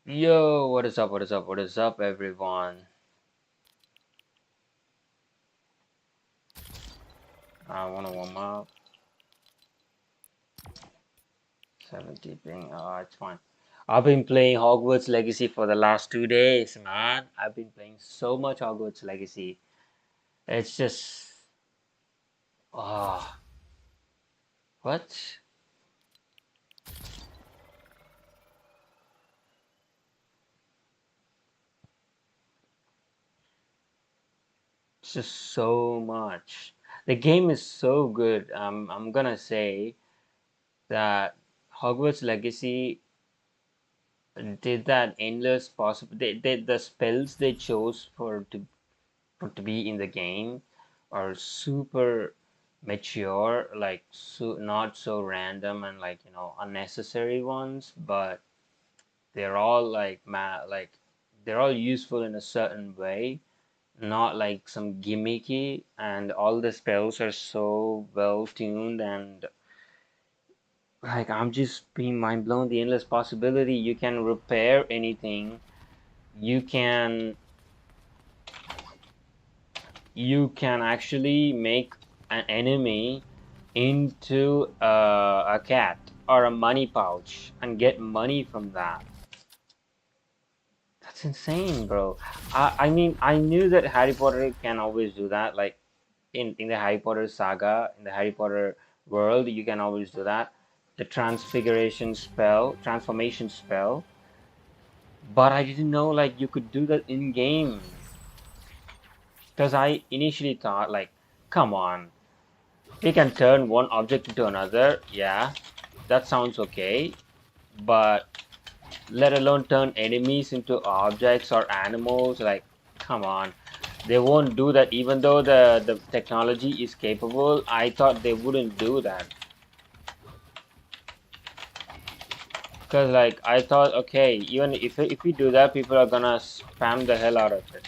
Yo, what is up? What is up? What is up, everyone? I wanna warm up. 70 ping. Oh, it's fine. I've been playing Hogwarts Legacy for the last 2 days, man. I've been playing so much Hogwarts Legacy. It's just, ah, what? It's just so much. The game is so good. I'm gonna say that Hogwarts Legacy did that endless possible. The spells they chose to be in the game are super mature, like not so random and unnecessary ones, but they're all they're all useful in a certain way, not like some gimmicky, and all the spells are so well tuned and I'm just being mind blown. The endless possibility, you can repair anything, you can you can actually make an enemy into a cat or a money pouch and get money from that. That's insane, bro. I mean, I knew that Harry Potter can always do that. Like in the Harry Potter saga, in the Harry Potter world, you can always do that. The transformation spell. But I didn't know like you could do that in game. Because I initially thought like, come on, we can turn one object into another. Yeah, that sounds okay. But let alone turn enemies into objects or animals, like, come on. They won't do that even though the technology is capable. I thought they wouldn't do that. Because like I thought, okay, even if we do that, people are gonna spam the hell out of it.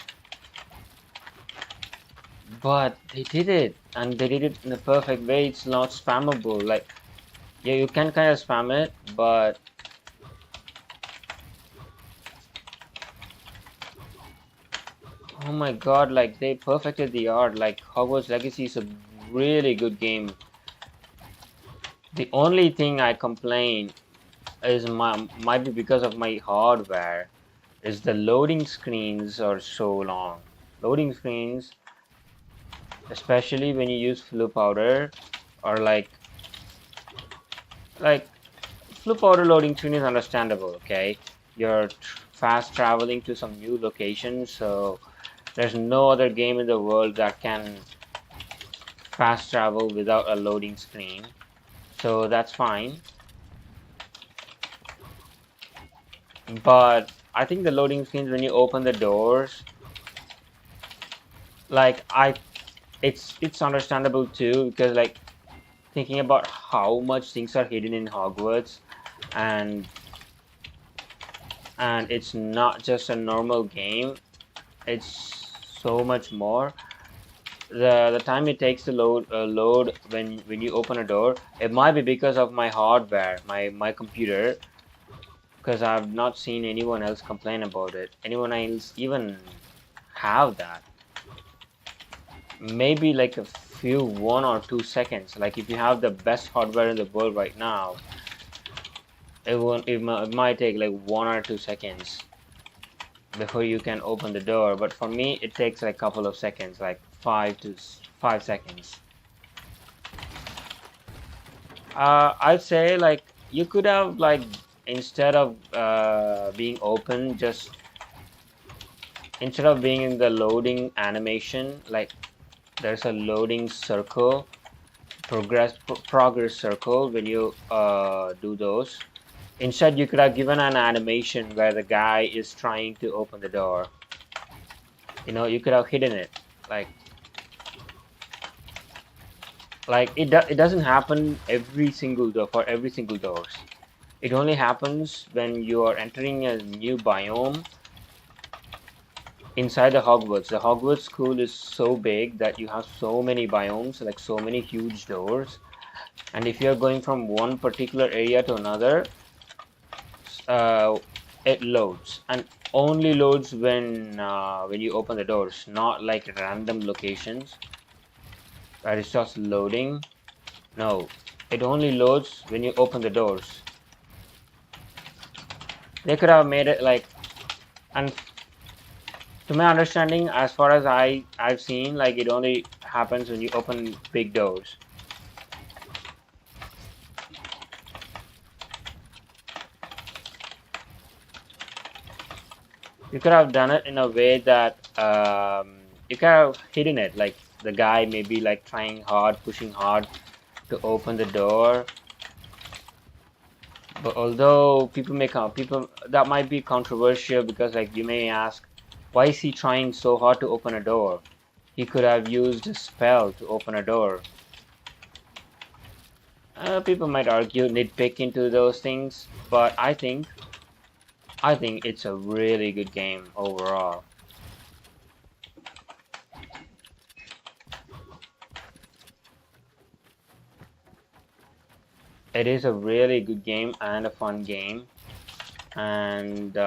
But they did it, and they did it in a perfect way. It's not spammable. Like, yeah, you can kind of spam it, but oh my god, like they perfected the art. Like Hogwarts Legacy is a really good game. The only thing I complain is might be because of my hardware is the loading screens are so long. Loading screens, especially when you use flu powder or like flu powder loading screen is understandable, okay? You're fast traveling to some new location, so there's no other game in the world that can fast travel without a loading screen. So that's fine. But I think the loading screens when you open the doors, like I it's understandable too because like thinking about how much things are hidden in Hogwarts and it's not just a normal game, it's so much more. The time it takes to load when you open a door, it might be because of my hardware, my computer, because I've not seen anyone else complain about it. Anyone else even have that? Maybe like a few 1 or 2 seconds. Like if you have the best hardware in the world right now, it might take like 1 or 2 seconds before you can open the door. But for me, it takes like a couple of seconds, like 5 seconds. I'd say like you could have like instead of being open, just instead of being in the loading animation, like there's a loading circle, progress circle when you do those. Instead, you could have given an animation where the guy is trying to open the door. You could have hidden it. Like it doesn't happen every single door for every single doors. It only happens when you are entering a new biome inside the Hogwarts. The Hogwarts school is so big that you have so many biomes, like so many huge doors. And if you're going from one particular area to another, uh, it loads, and only loads when you open the doors, not like random locations where it starts loading. No, it only loads when you open the doors. They could have made it like, and to my understanding, as far as I've seen, like it only happens when you open big doors. You could have done it in a way that you could have hidden it, like the guy maybe like trying hard, pushing hard to open the door. But although people that might be controversial because like you may ask, why is he trying so hard to open a door? He could have used a spell to open a door. People might argue, nitpick into those things, but I think it's a really good game overall. It is a really good game and a fun game, and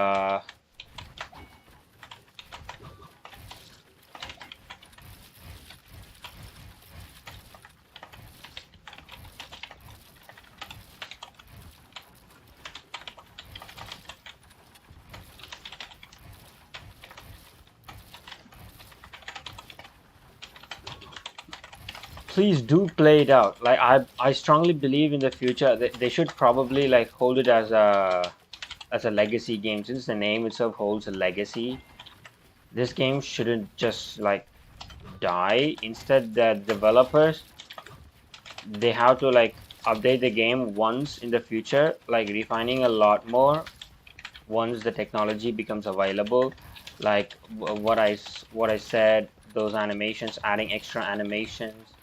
please do play it out. Like I strongly believe in the future that they should probably like hold it as a legacy game, since the name itself holds a legacy. This game shouldn't just like die. Instead, the developers, they have to like update the game once in the future, like refining a lot more once the technology becomes available. Like what I said, those animations, adding extra animations,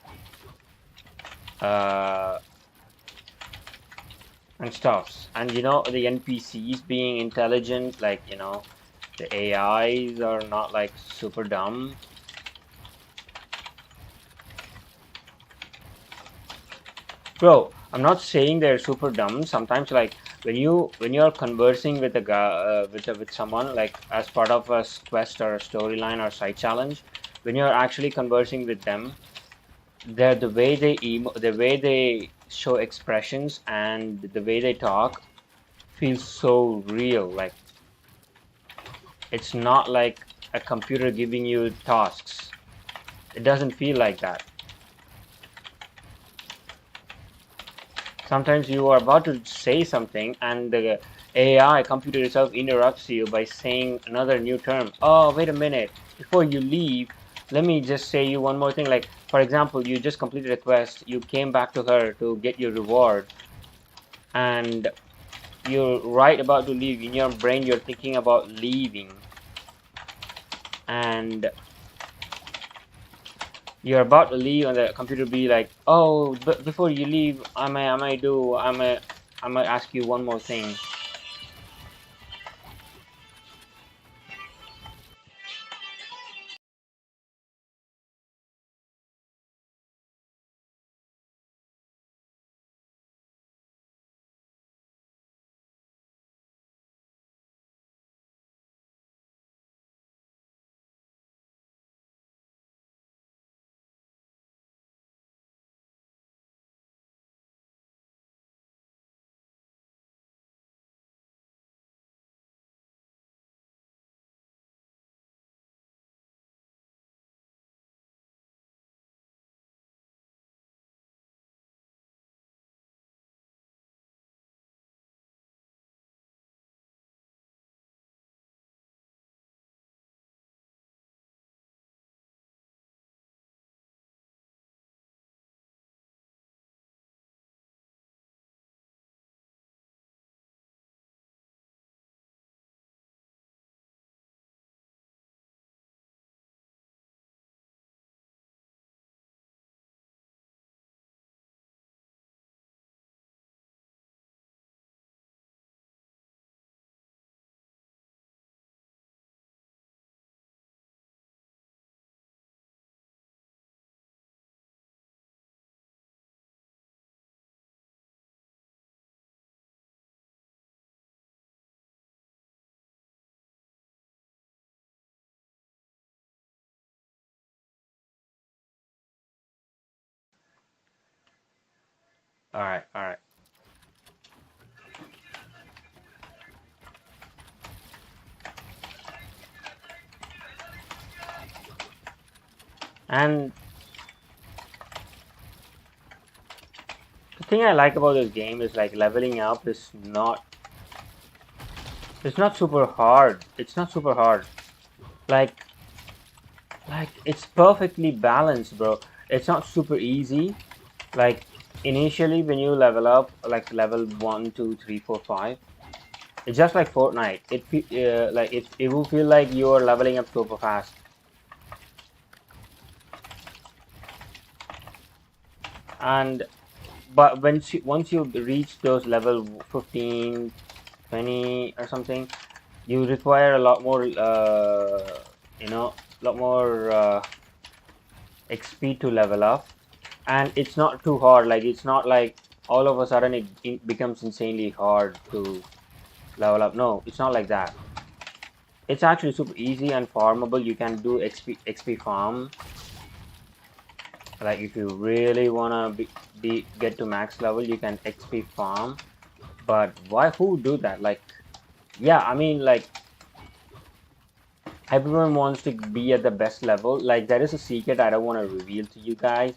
uh, and stuffs. And the NPCs being intelligent, like the AIs are not like super dumb. Bro, I'm not saying they're super dumb. Sometimes, like when you're conversing with a guy, with someone, like as part of a quest or a storyline or side challenge, when you're actually conversing with them, the way they show expressions and the way they talk feels so real. Like it's not like a computer giving you tasks. It doesn't feel like that. Sometimes you are about to say something and the AI computer itself interrupts you by saying another new term. Oh, wait a minute. Before you leave, let me just say you one more thing. Like, for example, you just completed a quest, you came back to her to get your reward, and you're right about to leave. In your brain, you're thinking about leaving, and you're about to leave, and the computer be like, "Oh, but before you leave, I might ask you one more thing." All right, all right. And the thing I like about this game is like leveling up is not it's not super hard. It's not super hard. Like it's perfectly balanced, bro. It's not super easy. Like initially when you level up, like level 1, 2, 3, 4, 5, it's just like Fortnite. Like it will feel like you are leveling up super fast. And but once you reach those level 15, 20 or something, you require a lot more a lot more XP to level up, and it's not too hard. Like it's not like all of a sudden it becomes insanely hard to level up. No, it's not like that. It's actually super easy and farmable. You can do XP farm. Like if you really wanna get to max level, you can XP farm. But why? Who do that? Like, yeah, I mean, like everyone wants to be at the best level. Like there is a secret I don't want to reveal to you guys.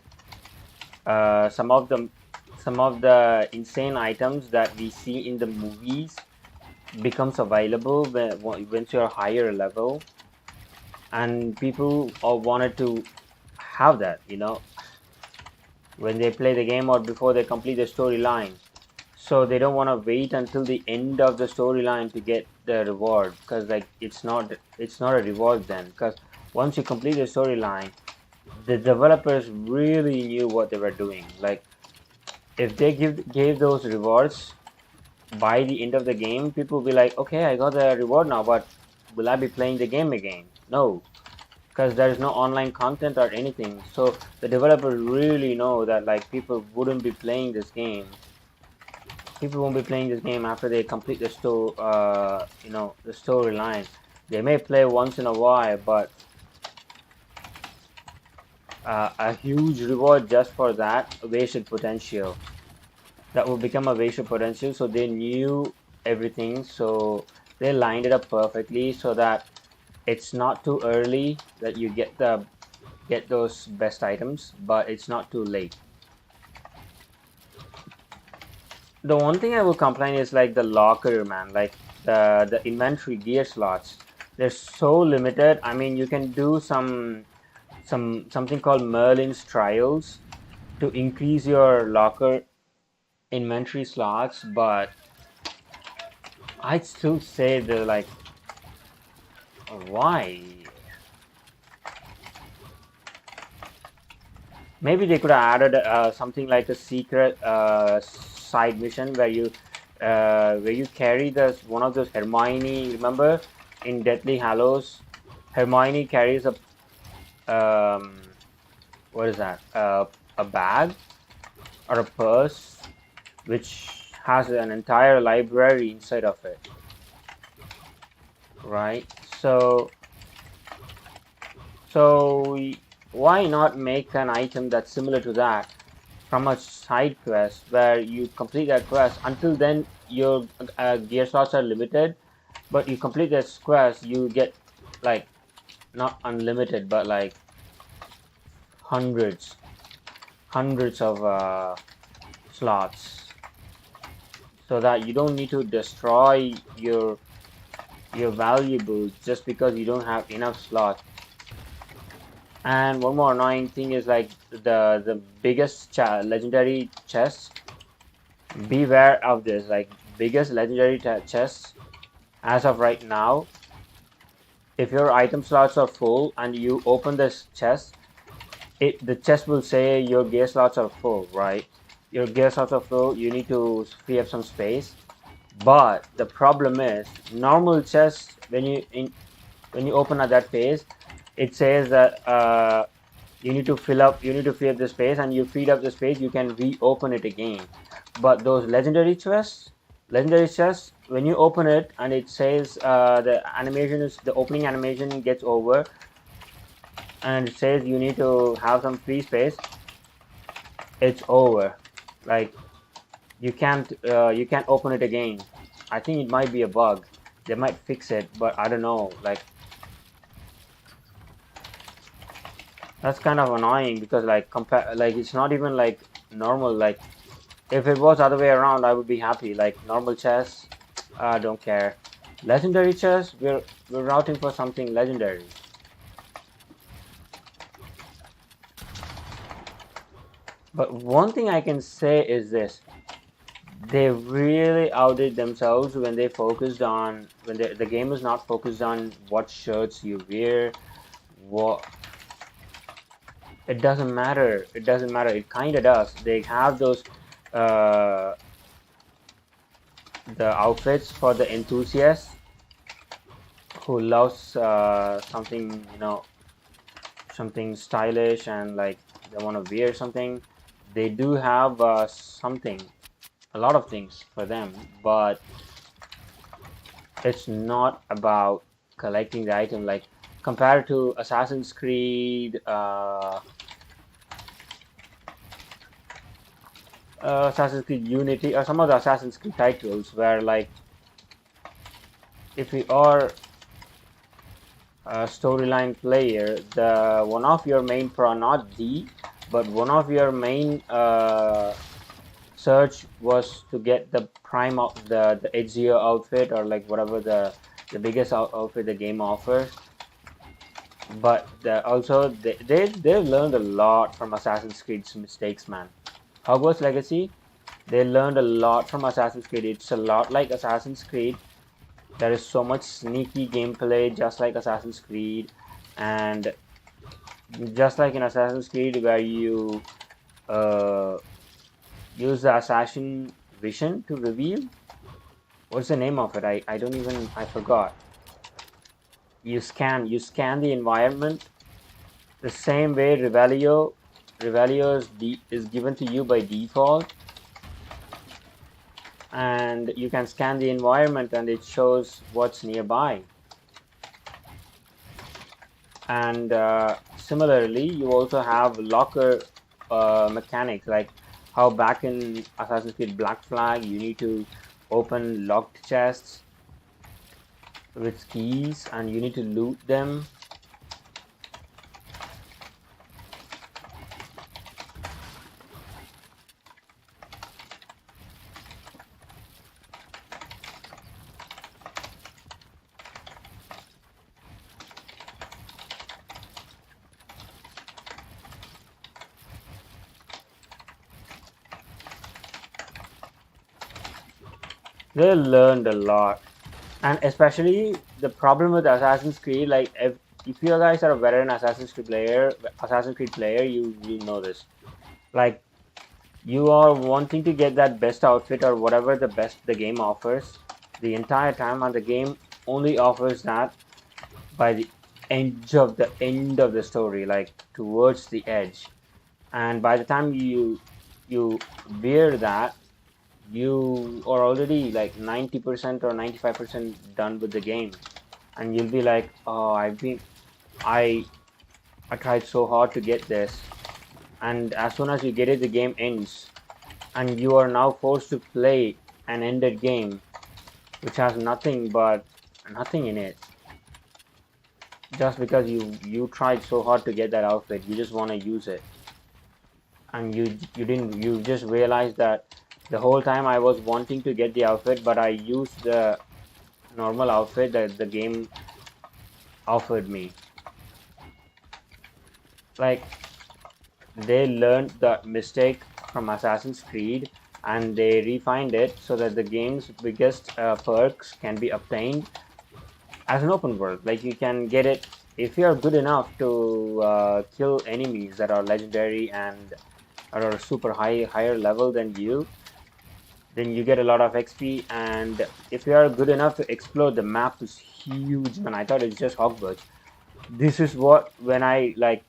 Uh, some of the some of the insane items that we see in the movies becomes available once you're higher level, and people all wanted to have that, when they play the game or before they complete the storyline. So they don't want to wait until the end of the storyline to get the reward, because like it's not a reward then, because once you complete the storyline, the developers really knew what they were doing. Like if they gave those rewards by the end of the game, people will be like, okay, I got the reward now, but will I be playing the game again? No, because there is no online content or anything. So the developers really know that like people wouldn't be playing this game. People won't be playing this game after they complete the storyline. They may play once in a while, but a huge reward just for that wasted potential. That will become a wasted potential. So they knew everything, so they lined it up perfectly so that it's not too early that you get those best items, but it's not too late. The one thing I will complain is like the locker, man. Like the inventory gear slots. They're so limited. I mean, you can do something called Merlin's trials to increase your locker inventory slots, but I'd still say they're like, why? Maybe they could have added something like a secret side mission where you carry this one of those Hermione. Remember in Deathly Hallows, Hermione carries a what is that? A bag or a purse which has an entire library inside of it, right? So why not make an item that's similar to that from a side quest where you complete that quest? Until then, your gear slots are limited, but you complete this quest, you get like not unlimited, but like hundreds, hundreds of slots, so that you don't need to destroy your valuables just because you don't have enough slots. And one more annoying thing is like the biggest legendary chests. Beware of this. Like biggest legendary chests as of right now. If your item slots are full and you open this chest, the chest will say your gear slots are full, right? Your gear slots are full. You need to free up some space. But the problem is normal chests when you open at that phase, it says that you need to fill up the space, and you feed up the space, you can reopen it again. But those legendary chests, when you open it and it says the opening animation gets over, and it says you need to have some free space, it's over. Like you can't open it again. I think it might be a bug. They might fix it, but I don't know. Like that's kind of annoying because like compare like it's not even like normal. Like if it was other way around, I would be happy. Like normal chess, I don't care. Legendary chess, we're routing for something legendary. But one thing I can say is this: they really outdid themselves when they focused on when the game is not focused on what shirts you wear. What It doesn't matter. It doesn't matter. It kind of does. They have those uh, the outfits for the enthusiasts who loves something, something stylish and like they want to wear something. They do have something, a lot of things for them, but it's not about collecting the item. Like compared to Assassin's Creed Unity or some of the Assassin's Creed titles, where like if you are a storyline player, the one of your main pro not the but one of your main search was to get the prime of the Ezio outfit or like whatever the biggest outfit the game offers. But also they've learned a lot from Assassin's Creed's mistakes, man. Hogwarts Legacy, they learned a lot from Assassin's Creed. It's a lot like Assassin's Creed. There is so much sneaky gameplay, just like Assassin's Creed, and just like in Assassin's Creed, where you uh, use the assassin vision to reveal. What's the name of it? I don't even I forgot. You scan the environment the same way Revelio is given to you by default, and you can scan the environment and it shows what's nearby. And similarly, you also have locker mechanics, like how back in Assassin's Creed Black Flag, you need to open locked chests with keys and you need to loot them. They learned a lot, and especially the problem with Assassin's Creed, like if you guys are a veteran Assassin's Creed player, you know this. Like you are wanting to get that best outfit or whatever the best the game offers the entire time, and the game only offers that by the end of the story, like towards the edge. And by the time you wear that, you are already like 90% or 95% done with the game, and you'll be like, oh, I I tried so hard to get this, and as soon as you get it, the game ends, and you are now forced to play an ended game which has nothing in it, just because you tried so hard to get that outfit. You just want to use it, and you just realized that the whole time I was wanting to get the outfit, but I used the normal outfit that the game offered me. Like they learned the mistake from Assassin's Creed and they refined it so that the game's biggest perks can be obtained as an open world. Like you can get it if you are good enough to kill enemies that are legendary and are super higher level than you. Then you get a lot of XP, and if you are good enough to explore, the map is huge. And I thought it's just Hogwarts. This is what when I like.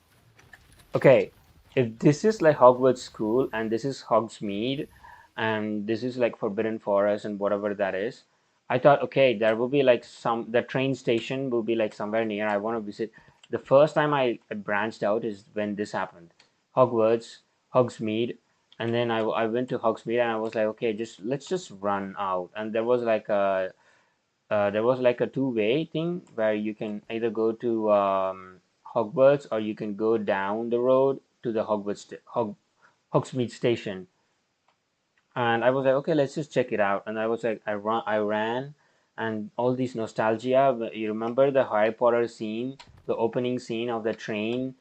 Okay, if this is like Hogwarts School and this is Hogsmeade and this is like Forbidden Forest and whatever that is, I thought okay, there will be like the train station will be like somewhere near. I want to visit. The first time I branched out is when this happened. Hogwarts, Hogsmeade, and then I went to Hogsmeade and I was like, okay, just let's just run out. And there was like a two-way thing where you can either go to Hogwarts or you can go down the road to the Hogsmeade station. And I was like, okay, let's just check it out. And I was like, I ran, and all these nostalgia. You remember the Harry Potter scene, the opening scene of the train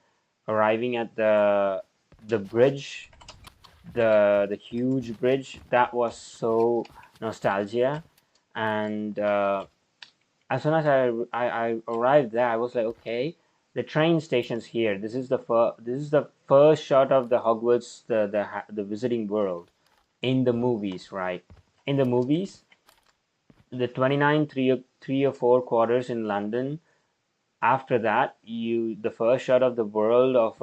arriving at the bridge, the huge bridge. That was so nostalgia. And as soon as I arrived there, I was like, okay, the train station's here. This is the first shot of the Hogwarts, the Visiting World in the movies, right? In the movies, the 29 three or four quarters in London. After that, the first shot of the world of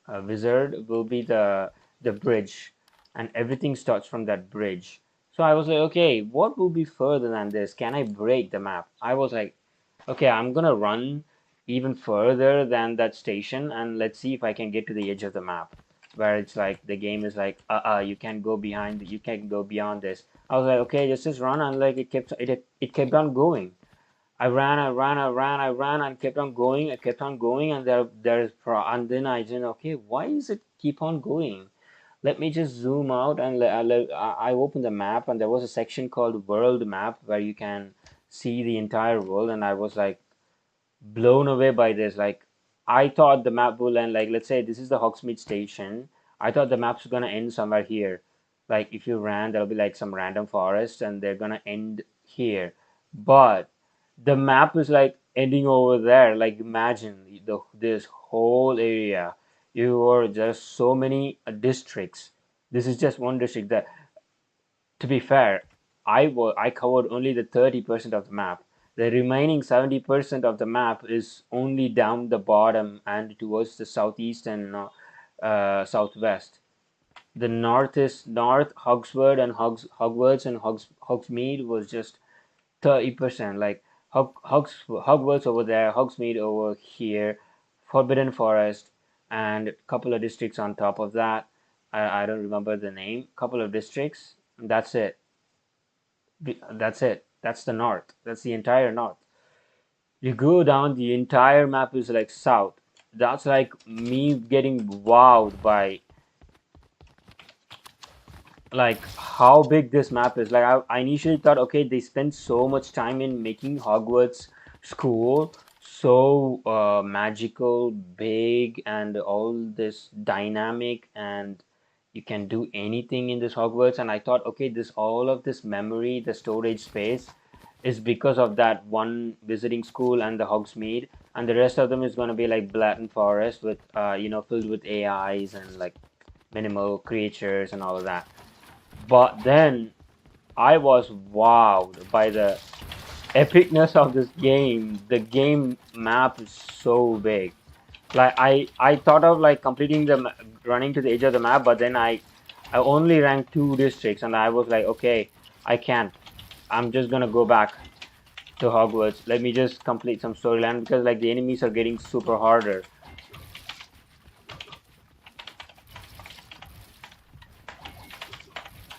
a wizard will be the bridge, and everything starts from that bridge. So I was like, okay, what will be further than this? Can I break the map? I was like, okay, I'm gonna run even further than that station, and let's see if I can get to the edge of the map, where it's like the game is like, you can't go you can't go beyond this. I was like, okay, just run, and like it kept on going. I ran, and kept on going. I kept on going, and and then I said, okay, why is it keep on going? Let me just zoom out, and I opened the map, and there was a section called World Map where you can see the entire world, and I was like blown away by this. Like, I thought the map will end, like, let's say this is the Hogsmeade station. I thought the map's gonna end somewhere here. Like, if you ran, there'll be like some random forest, and they're gonna end here. But the map is like ending over there. Like, imagine this whole area. You are just so many districts. This is just one district. That, to be fair, I covered only the 30% of the map. The remaining 70% of the map is only down the bottom and towards the southeast and southwest. The north is north, Hogswood and Hogwarts and Hogsmeade was just 30%. Like, Hogwarts over there, Hogsmeade over here, Forbidden Forest, and a couple of districts on top of that. I don't remember the name. Couple of districts. That's it. That's it. That's the north. That's the entire north. You go down, the entire map is like south. That's like me getting wowed by like how big this map is. Like, I initially thought, okay, they spent so much time in making Hogwarts school so magical, big, and all this dynamic, and you can do anything in this Hogwarts. And I thought, okay, this all of this memory, the storage space, is because of that one visiting school and the Hogsmeade, and the rest of them is going to be like Blatant Forest with filled with AIs and like minimal creatures and all of that. But then I was wowed by the epicness of this game. The game map is so big. Like, I thought of like completing running to the edge of the map, but then I only ranked two districts, and I was like, okay, I can't. I'm just gonna go back to Hogwarts. Let me just complete some storyline, because like the enemies are getting super harder.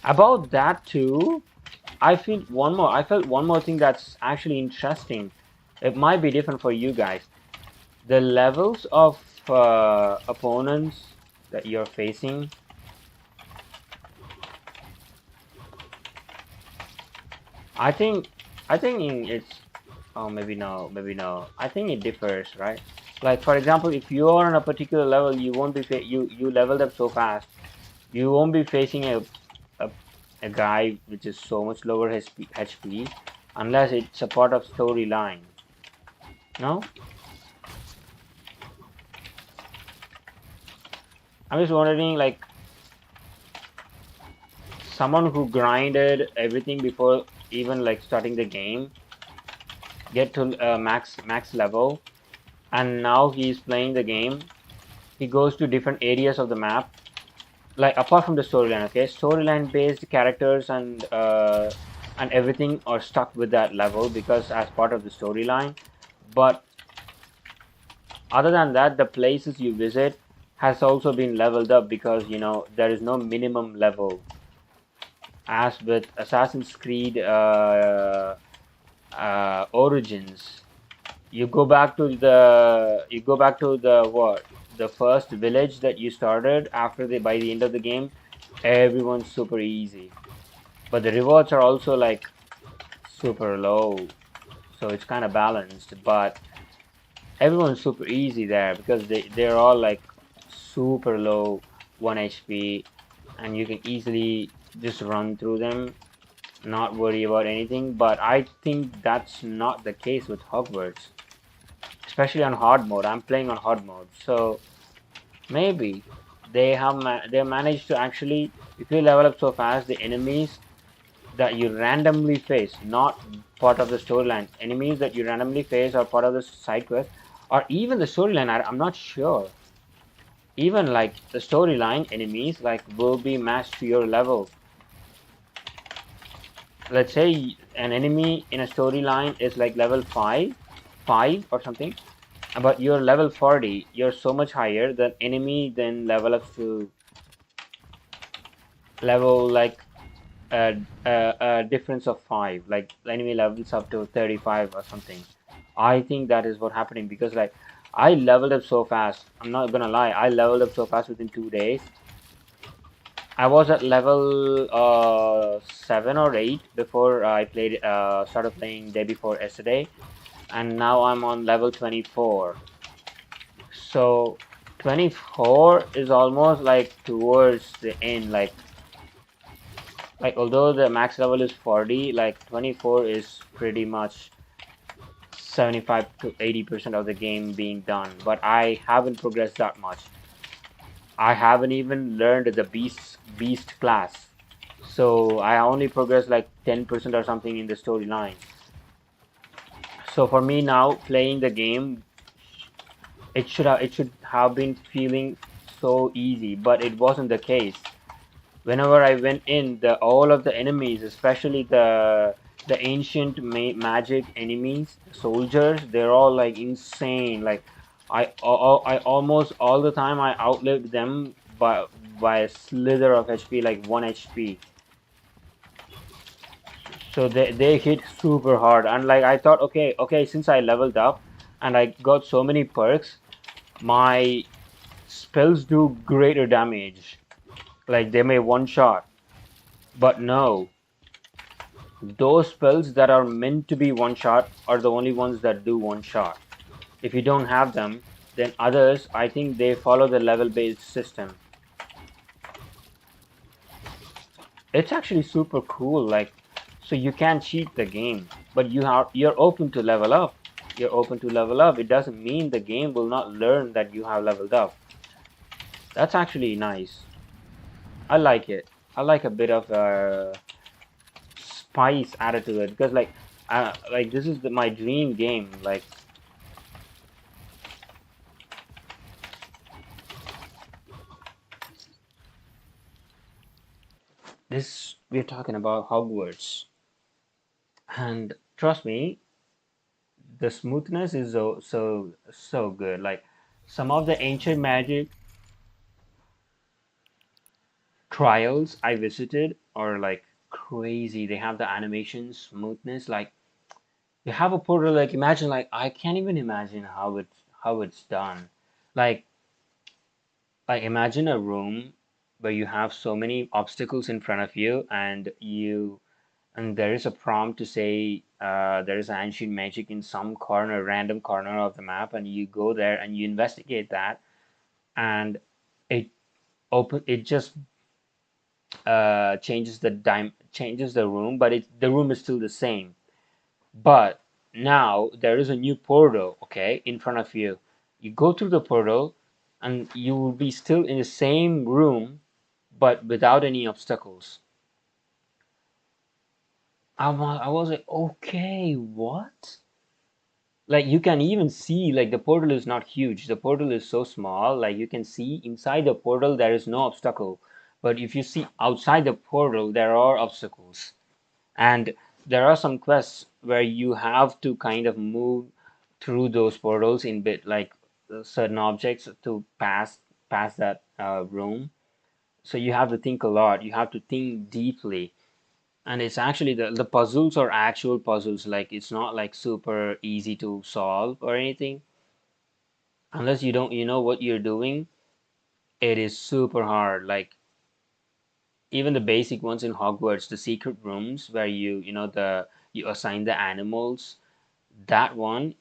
About that too, I felt one more thing that's actually interesting. It might be different for you guys. The levels of opponents that you're facing, I think, it's, oh, maybe no, maybe no. I think it differs, right? Like, for example, if you are on a particular level, you won't be you leveled up so fast. You won't be facing a a guy which is so much lower HP unless it's a part of storyline. No, I'm just wondering, like, someone who grinded everything before even like starting the game, get to max level, and now he's playing the game. He goes to different areas of the map, like apart from the storyline. Okay, storyline based characters and everything are stuck with that level because as part of the storyline. But other than that, the places you visit, has also been leveled up because there is no minimum level as with Assassin's Creed Origins. You go back to the what, the first village that you started after the by the end of the game. Everyone's super easy, but the rewards are also like super low, so it's kind of balanced. But everyone's super easy there because they're all like super low 1 HP, and you can easily just run through them, not worry about anything. But I think that's not the case with Hogwarts, especially on hard mode. I'm playing on hard mode, so maybe they managed to actually, if you level up so fast, the enemies that you randomly face, not part of the storyline, enemies that you randomly face are part of the side quest, or even the storyline. I'm not sure. Even like the storyline enemies like will be matched to your level. Let's say an enemy in a storyline is like level 5 or something, but you're level 40. You're so much higher. The enemy then level up to level like a difference of 5. Like the enemy levels up to 35 or something. I think that is what happening because like I leveled up so fast. I'm not gonna lie. I leveled up so fast within 2 days. I was at level 7 or 8 before I played started playing day before yesterday, and now I'm on level 24. So 24 is almost like towards the end. Like although the max level is 40, like 24 is pretty much 75 to 80% of the game being done. But I haven't progressed that much. I haven't even learned the beast class. So I only progressed like 10% or something in the storyline. So for me now playing the game, it should have been feeling so easy, but it wasn't the case. Whenever I went in, the all of the enemies, especially the ancient magic enemies, soldiers, they're all like insane. Like I almost all the time I outlived them by a slither of HP, like 1 HP. So they hit super hard, and like I thought, okay, since I leveled up and I got so many perks, my spells do greater damage. Like they may one shot, but no. Those spells that are meant to be one shot are the only ones that do one shot. If you don't have them, then others, I think they follow the level based system. It's actually super cool. Like, so you can cheat the game, but you're open to level up. You're open to level up. It doesn't mean the game will not learn that you have leveled up. That's actually nice. I like it. I like a bit of spice added to it because like this is my dream game. Like this, we're talking about Hogwarts, and trust me, the smoothness is so good. Like some of the ancient magic trials I visited are like crazy. They have the animation smoothness. Like you have a portal. Like imagine, like I can't even imagine how it's done. Like like imagine a room where you have so many obstacles in front of you, and there is a prompt to say there is ancient magic in some corner, random corner of the map, and you go there and you investigate that, and it it just changes the room, but the room is still the same. But now there is a new portal, okay, in front of you. You go through the portal, and you will be still in the same room, but without any obstacles. I was like, okay, what? Like you can even see like the portal is not huge. The portal is so small, like you can see inside the portal there is no obstacle. But if you see outside the portal, there are obstacles. And there are some quests where you have to kind of move through those portals in bit like certain objects to pass. past that room. So you have to think a lot. You have to think deeply, and it's actually the puzzles are actual puzzles. Like it's not like super easy to solve or anything. Unless you know what you're doing, it is super hard. Like even the basic ones in Hogwarts, the secret rooms where you know the you assign the animals, that one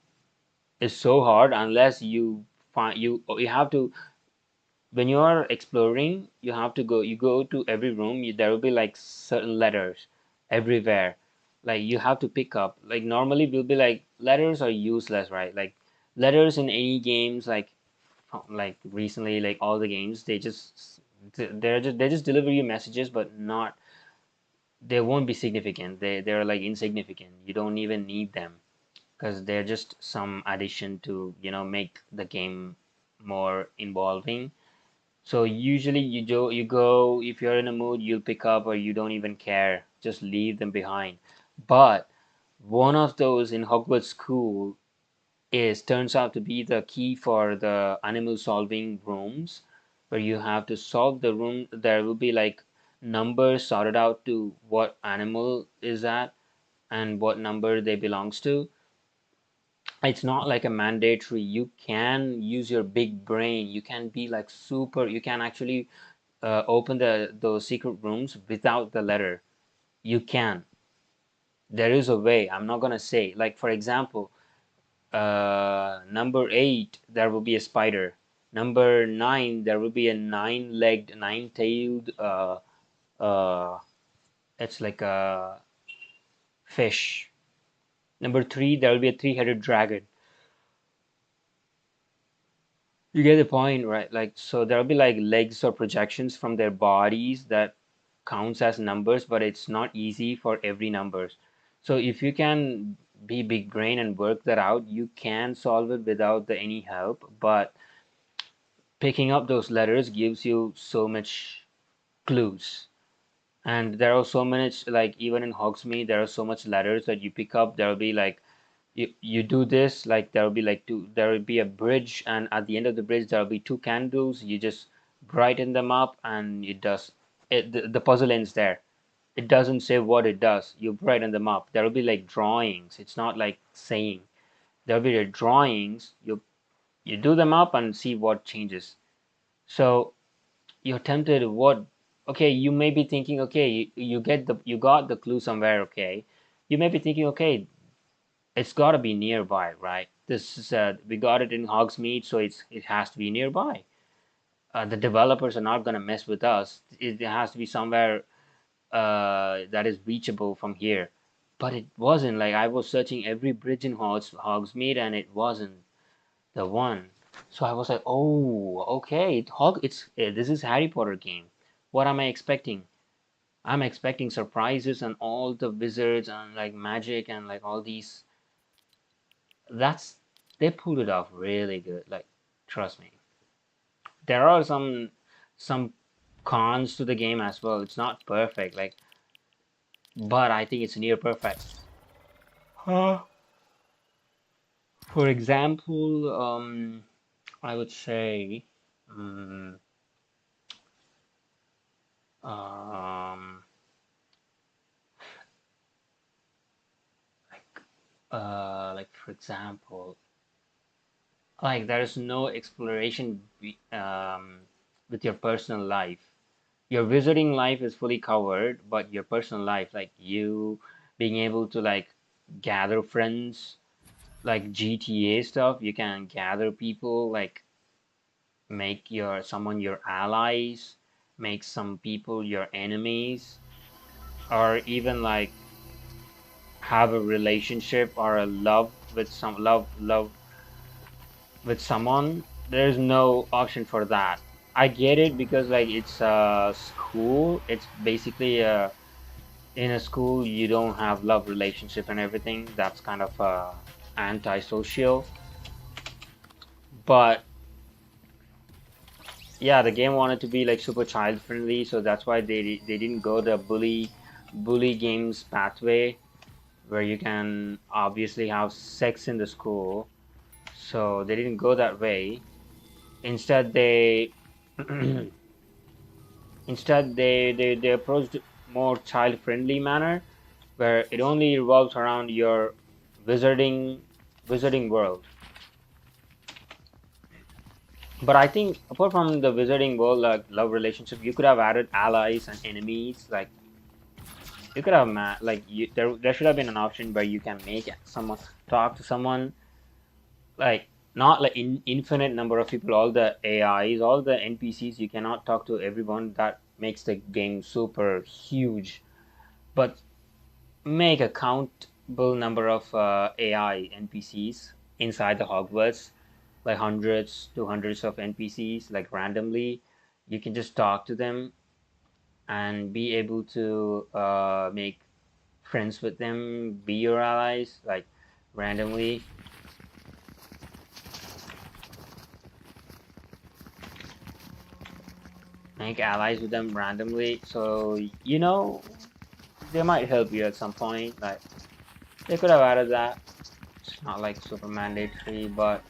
is so hard unless you find you have to when you are exploring, you go to every room, there will be like certain letters everywhere. Like you have to pick up. Like normally we'll be like letters are useless, right? Like letters in any games like recently like all the games they just deliver you messages but not they won't be significant. They're like insignificant. You don't even need them because they're just some addition to, make the game more involving. So usually you go if you're in a mood, you'll pick up or you don't even care. Just leave them behind. But one of those in Hogwarts School is turns out to be the key for the animal solving rooms where you have to solve the room. There will be like numbers sorted out to what animal is that and what number they belongs to. It's not like a mandatory. You can use your big brain. You can be like super. You can actually open those secret rooms without the letter. You can. There is a way. I'm not gonna say. Like for example, number 8 there will be a spider. Number 9 there will be a nine-legged, nine-tailed. It's like a fish. Number 3 there will be a three-headed dragon. You get the point, right? Like, so there'll be like legs or projections from their bodies that counts as numbers, but it's not easy for every numbers. So if you can be big brain and work that out, you can solve it without any help. But picking up those letters gives you so much clues. And there are so many, like even in Hogsmeade, there are so much letters that you pick up. There'll be like you do this, like there will be like there will be a bridge, and at the end of the bridge there will be two candles. You just brighten them up and it does it. The puzzle ends there. It doesn't say what it does. You brighten them up. There will be like drawings. It's not like saying. There will be the drawings. You do them up and see what changes. So you're tempted what. Okay, you may be thinking, okay, you got the clue somewhere. Okay, you may be thinking, okay, it's got to be nearby, right? This is we got it in Hogsmeade, so it has to be nearby. The developers are not going to mess with us. It has to be somewhere that is reachable from here. But it wasn't. Like I was searching every bridge in Hogsmeade, and it wasn't the one. So I was like, oh, okay, this is Harry Potter game. What am I expecting? I'm expecting surprises and all the wizards and like magic and like all these that's they pulled it off really good. Like, trust me. There are some cons to the game as well. It's not perfect, like, but I think it's near perfect. Uh, for example, I would say, um, um, like, like for example, like there is no exploration with your personal life. Your wizarding life is fully covered, but your personal life, like you being able to like gather friends, like GTA stuff, you can gather people, like make someone your allies, make some people your enemies, or even like have a relationship or a love with someone. There's no option for that. I get it because like it's a school. It's basically a in a school you don't have love relationship and everything. That's kind of antisocial. But yeah, the game wanted to be like super child friendly, so that's why they didn't go the bully games pathway where you can obviously have sex in the school. So they didn't go that way. Instead, they Instead, they approached more child-friendly manner where it only revolves around your wizarding wizarding world. But I think apart from the wizarding world, like love relationship, you could have added allies and enemies. Like you could have there should have been an option where you can make someone talk to someone, like not like infinite number of people, all the AIs, all the NPCs. You cannot talk to everyone. That makes the game super huge. But make a countable number of AI NPCs inside the Hogwarts, like hundreds to hundreds of NPCs, like randomly. You can just talk to them and be able to make friends with them, be your allies, like randomly. Make allies with them randomly. So, they might help you at some point. Like, they could have added that. It's not like super mandatory, but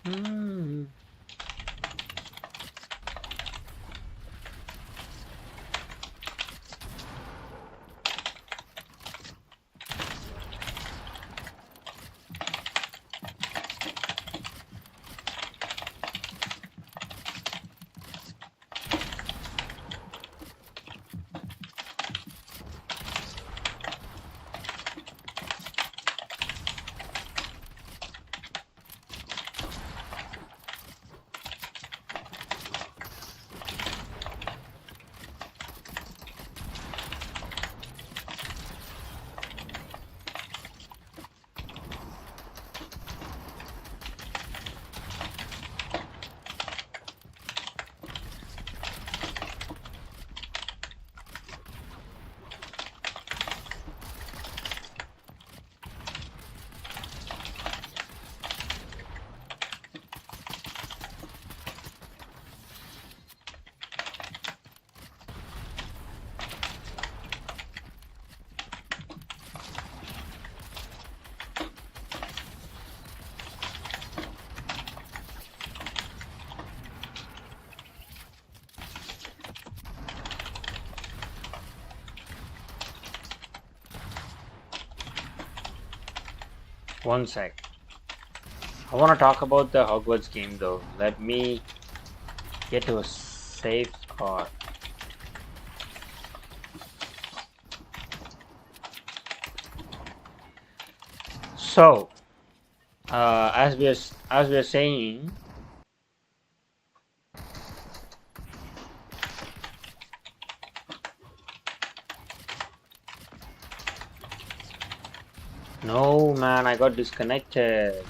hmm. 1 sec. I want to talk about the Hogwarts game though. Let me get to a safe spot. So, as we are saying, no man, I got disconnected.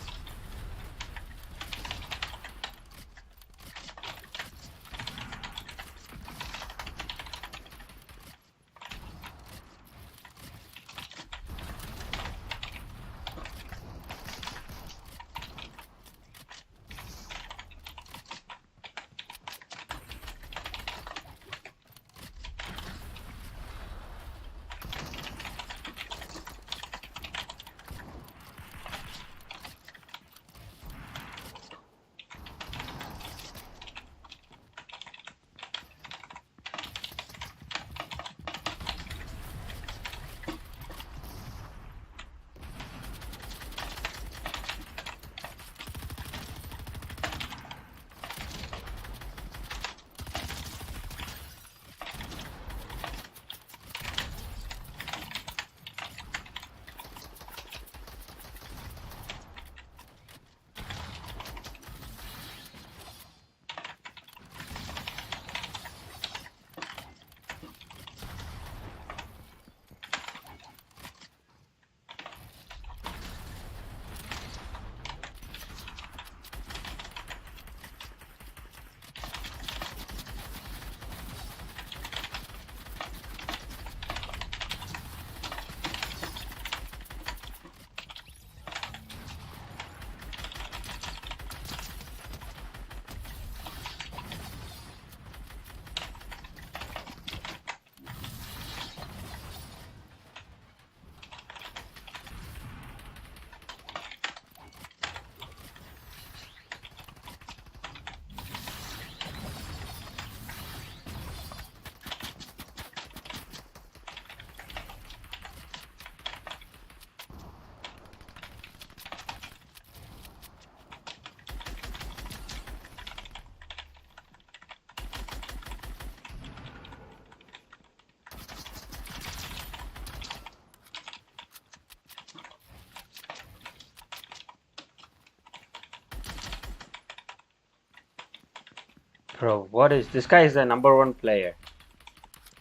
Bro, what is this guy is the #1 player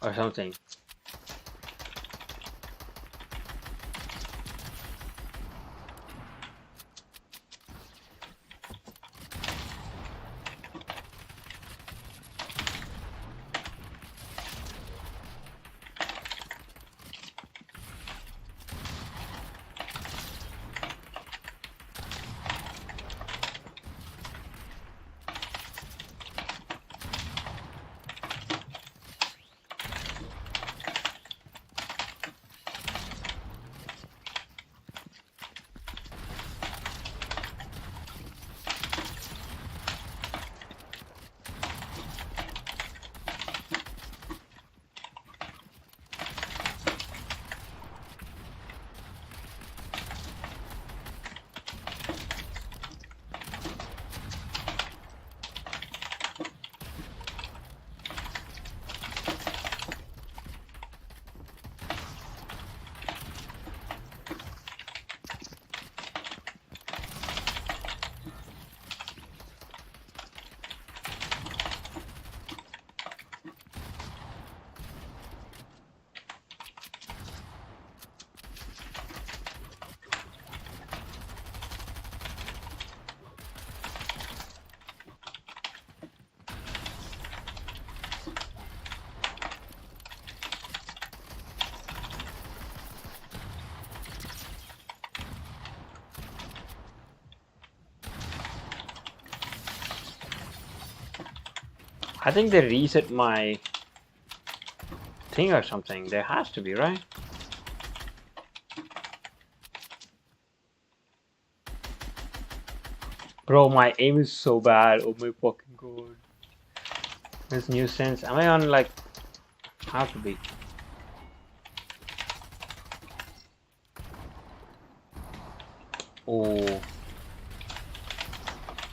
or something. I think they reset my thing or something. There has to be, right? Bro, my aim is so bad. Oh my fucking god. This new sense. Am I on like have to be? Oh.